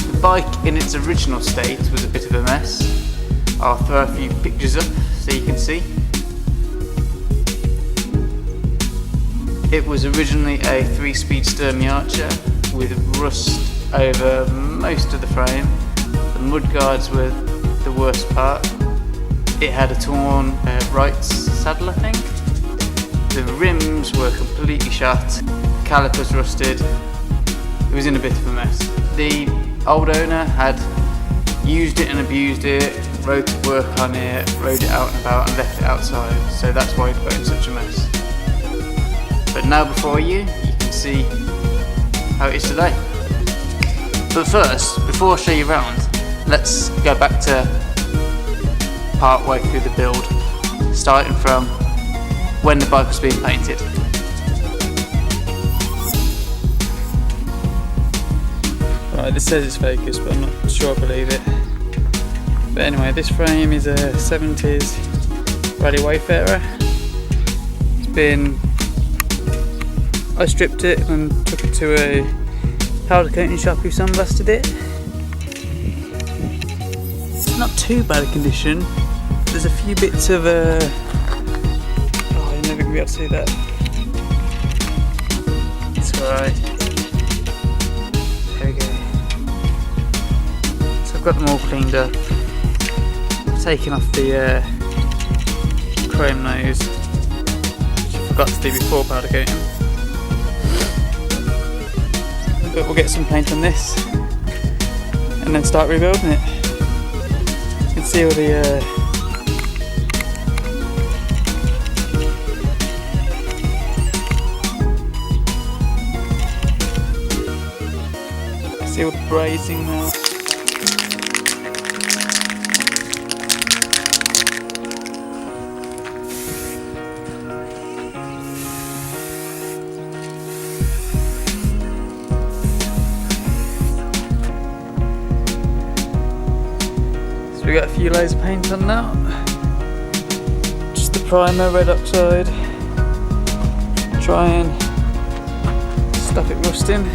The bike in its original state was a bit of a mess. I'll throw a few pictures up so you can see. It was originally a 3-speed Sturmey Archer with rust over most of the frame. The mudguards were the worst part. It had a torn right saddle, I think. The rims were completely shot, calipers rusted. It was in a bit of a mess. The old owner had used it and abused it, rode to work on it, rode it out and about and left it outside, so that's why it got in such a mess. But now before you can see how it is today. But first, before I show you around, let's go back to part way through the build, starting from when the bike was being painted. Right, this says it's focused, but I'm not sure I believe it. But anyway, this frame is a 70s Raleigh Wayfarer. I stripped it and took it to a powder coating shop who sandblasted it. It's not too bad a condition. There's a few bits of oh, you're never going to be able to see that. It's alright. There we go. So I've got them all cleaned up. I've taken off the chrome nose, which I forgot to do before powder coating. But we'll get some paint on this and then start rebuilding it. You can see all the brazing now. So we got a few layers of paint on now. Just the primer, red oxide. Try and stop it rusting.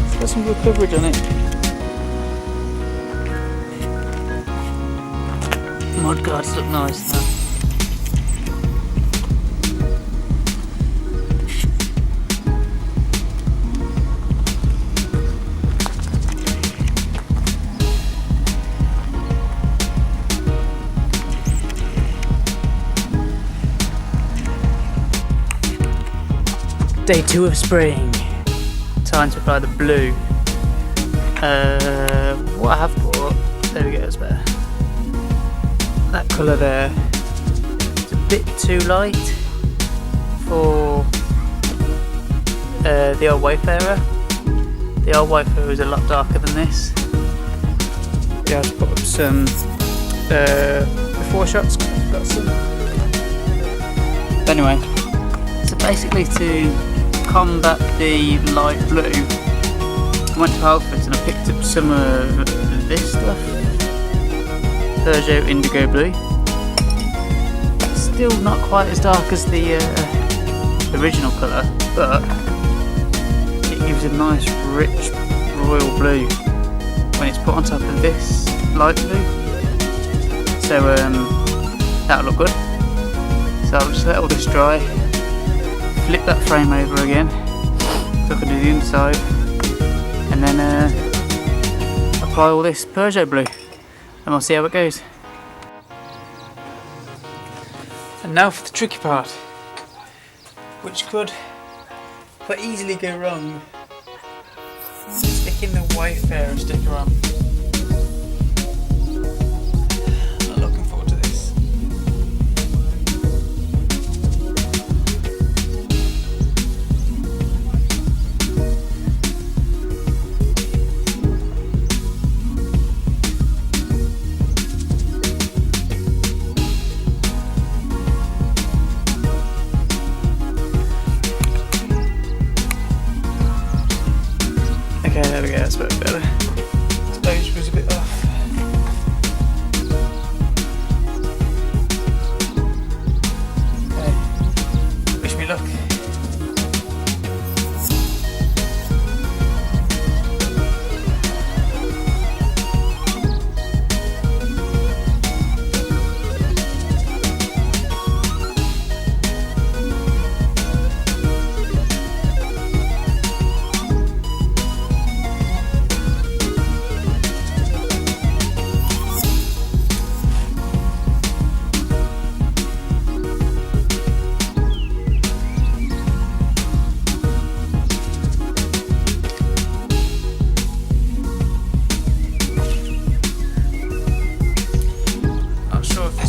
It's got some good coverage on it. Mudguards look nice now. Day 2 of spring. Time to apply the blue. What I have bought, there we go, it's better. That colour there, it's a bit too light for the old Wayfarer. The old Wayfarer is a lot darker than this. Yeah, I've put up some before shots. Got some. Anyway, so basically to combat the light blue, I went to Outfit and I picked up some of this stuff, Peugeot Indigo Blue. It's still not quite as dark as the original colour, but it gives a nice rich royal blue when it's put on top of this light blue. So that'll look good. So I'll just let all this dry, flip that frame over again so I can do the inside, and then apply all this Peugeot blue and we'll see how it goes. And now for the tricky part, which could quite easily go wrong. Sticking the Wayfarer sticker on. Not looking forward to this. Okay, there we go, that's a bit better.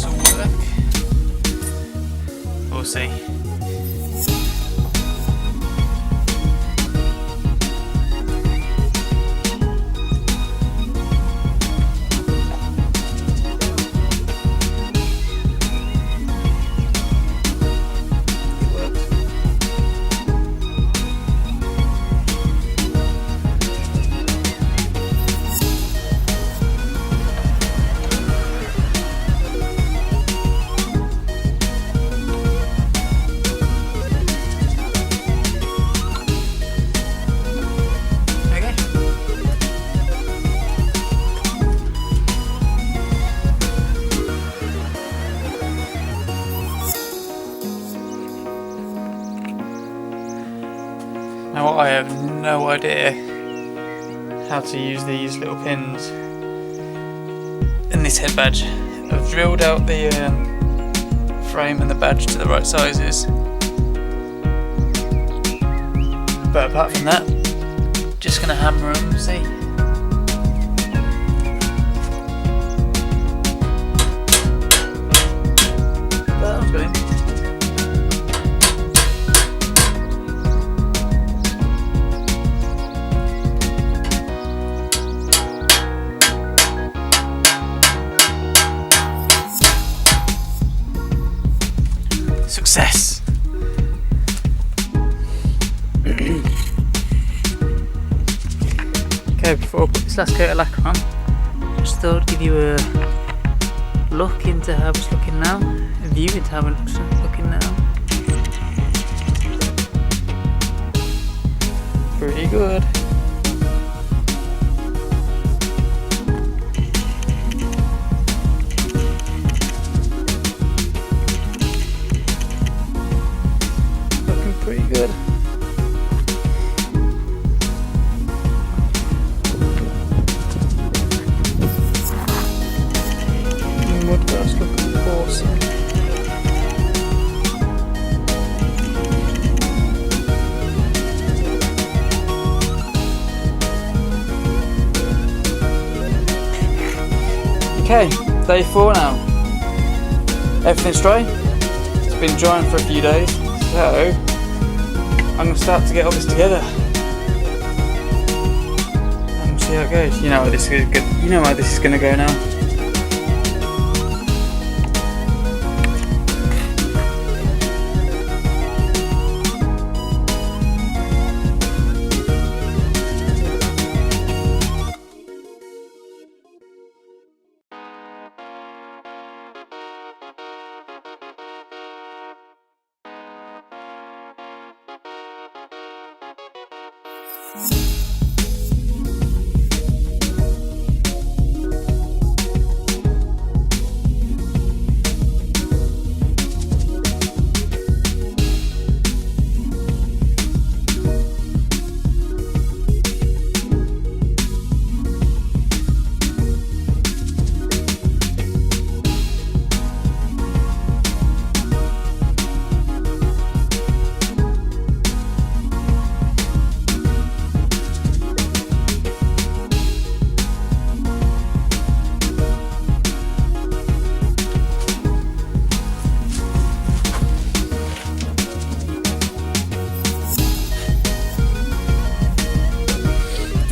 this will work. We'll see. Now I have no idea how to use these little pins in this head badge. I've drilled out the frame and the badge to the right sizes, but apart from that, just gonna hammer them and see. That was good. Success! Okay, before I put this last coat of lacquer on, just thought I'd give you a look into how it's looking now, a view into how it's looking now. Pretty good. Pretty good. Mudguards look awesome. Okay, day 4 now. Everything's dry. It's been drying for a few days, so I'm going to start to get all this together and see how it goes. You know how this is good. You know how this is going to go now.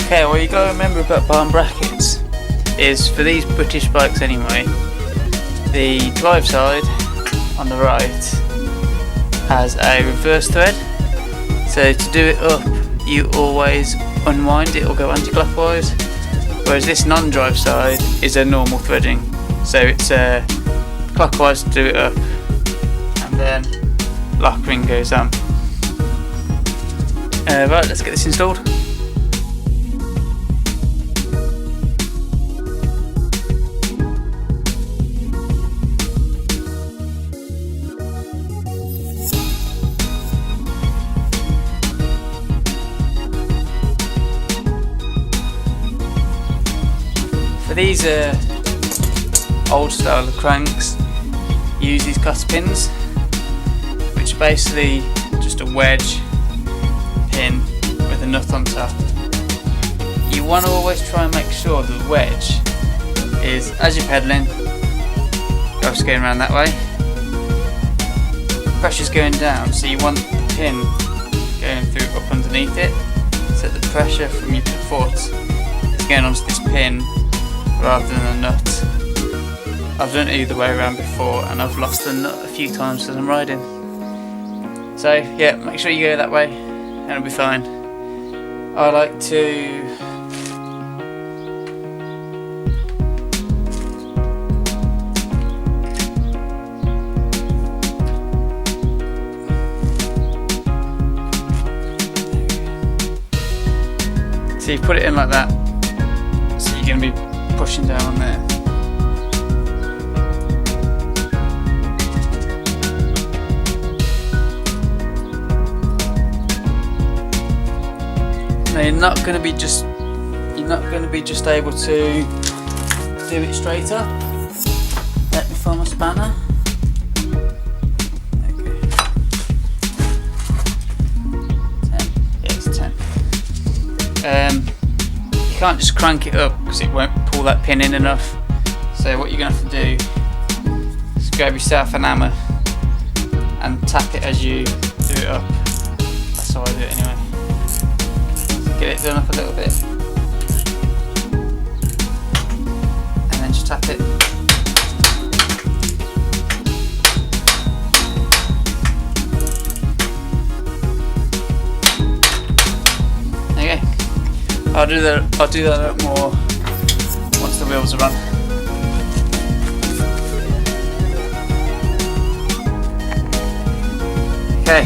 Okay, what you got to remember about barn brackets is, for these British bikes anyway, the drive side on the right has a reverse thread, so to do it up you always unwind it or go anti-clockwise, whereas this non-drive side is a normal threading, so it's clockwise to do it up and then lock ring goes on. Right, let's get this installed. For these old style of cranks, use these cotter pins, which are basically just a wedge pin with a nut on top. You want to always try and make sure the wedge is, as you're pedalling, Just going around that way. Pressure's going down, so you want the pin going through up underneath it, so that the pressure from your foot is going onto this pin rather than a nut. I've done it either way around before and I've lost the nut a few times as I'm riding. So yeah, make sure you go that way and it'll be fine. I like to so you put it in like that, so you're going to be pushing down on there. Now you're not going to be just able to do it straight up. Let me find my spanner. Okay. 10. Yeah, it's 10. You can't just crank it up because it won't pull that pin in enough. So what you're going to have to do is grab yourself an hammer and tap it as you do it up. That's how I do it anyway. Get it done up a little bit and then just tap it. Okay, I'll do that a bit more once the wheels are on. Okay,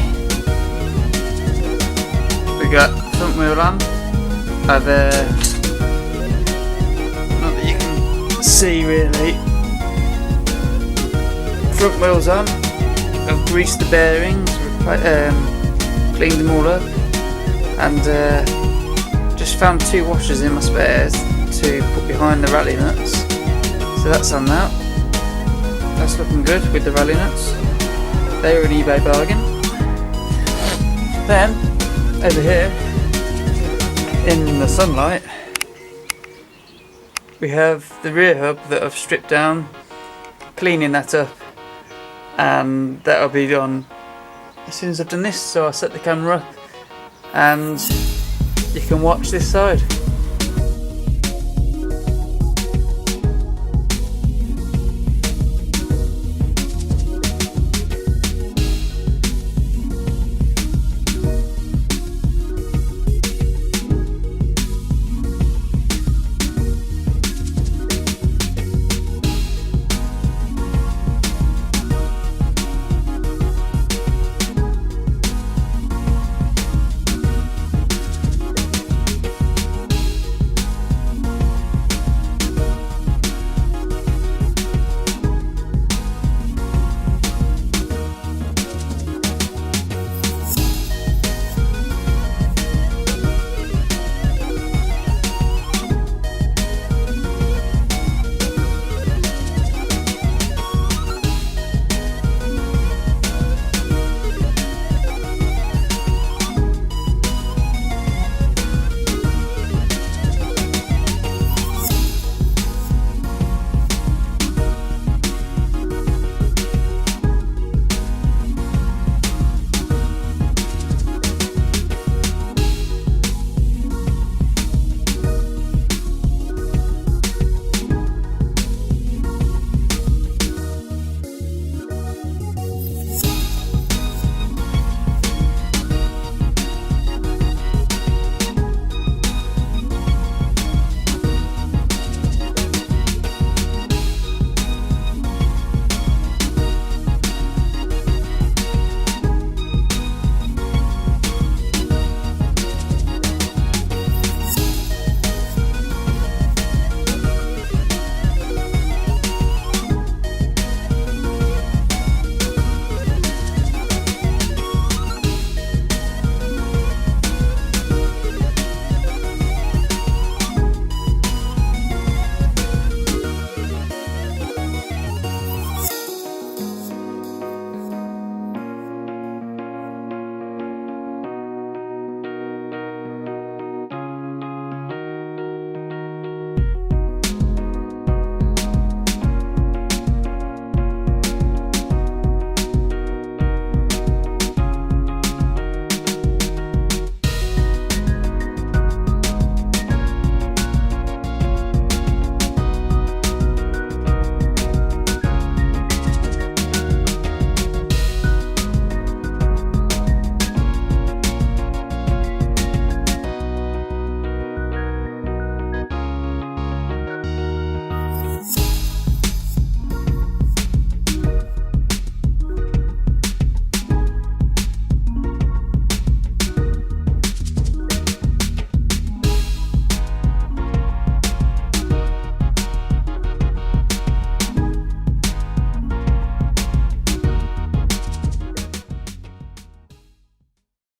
we got front wheel on. Not that you can see really. Front wheels on. I've greased the bearings, cleaned them all up, and just found 2 washers in my spares to put behind the rally nuts. So that's on now. That's looking good with the rally nuts. They were an eBay bargain. Then over here in the sunlight we have the rear hub that I've stripped down, cleaning that up, and that'll be done as soon as I've done this. So I'll set the camera up and you can watch this side.